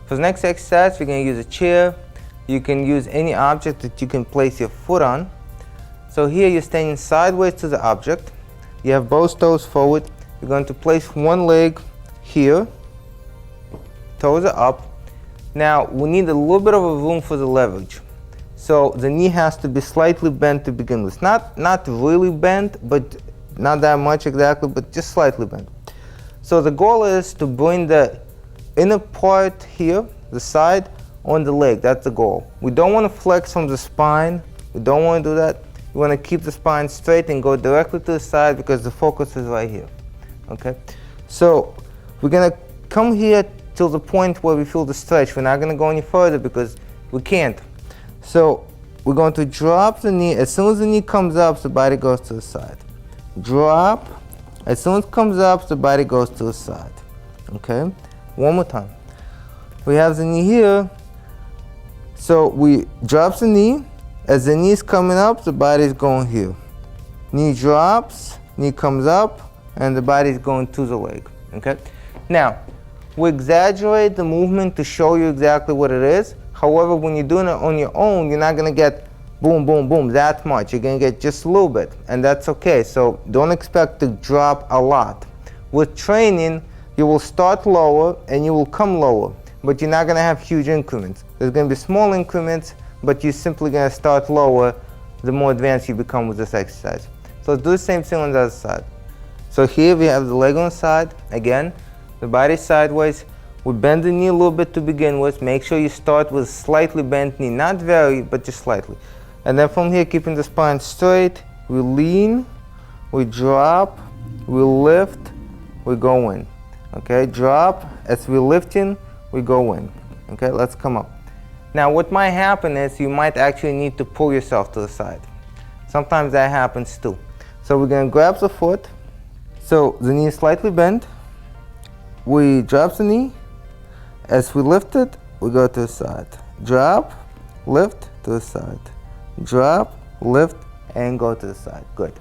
For the next exercise, we're going to use a chair. You can use any object that you can place your foot on. So here you're standing sideways to the object. You have both toes forward. You're going to place one leg here. Toes are up. Now we need a little bit of a room for the leverage. So the knee has to be slightly bent to begin with. Not really bent, but not that much exactly, but just slightly bent. So the goal is to bring the inner part here, the side, on the leg. That's the goal. We don't want to flex from the spine. We don't want to do that. We want to keep the spine straight and go directly to the side because the focus is right here. Okay? So we're going to come here till the point where we feel the stretch. We're not going to go any further because we can't. So we're going to drop the knee. As soon as the knee comes up, the body goes to the side. Drop. As soon as it comes up, the body goes to the side. Okay? One more time. We have the knee here. So we drop the knee. As the knee is coming up, the body is going here. Knee drops, knee comes up, and the body is going to the leg. Okay? Now, we exaggerate the movement to show you exactly what it is. However, when you're doing it on your own, you're not going to get boom, boom, boom that much. You're going to get just a little bit, and that's okay. So don't expect to drop a lot. With training, you will start lower and you will come lower, but you're not going to have huge increments. There's going to be small increments, but you're simply going to start lower the more advanced you become with this exercise. So let's do the same thing on the other side. So here we have the leg on the side. Again, the body sideways. We bend the knee a little bit to begin with. Make sure you start with a slightly bent knee. Not very, but just slightly. And then from here, keeping the spine straight, we lean, we drop, we lift, we go in. Okay, drop. As we lift in, we go in. Okay, let's come up. Now what might happen is you might actually need to pull yourself to the side. Sometimes that happens too. So we're going to grab the foot. So the knee is slightly bent. We drop the knee. As we lift it, we go to the side. Drop, lift, to the side. Drop, lift, and go to the side. Good.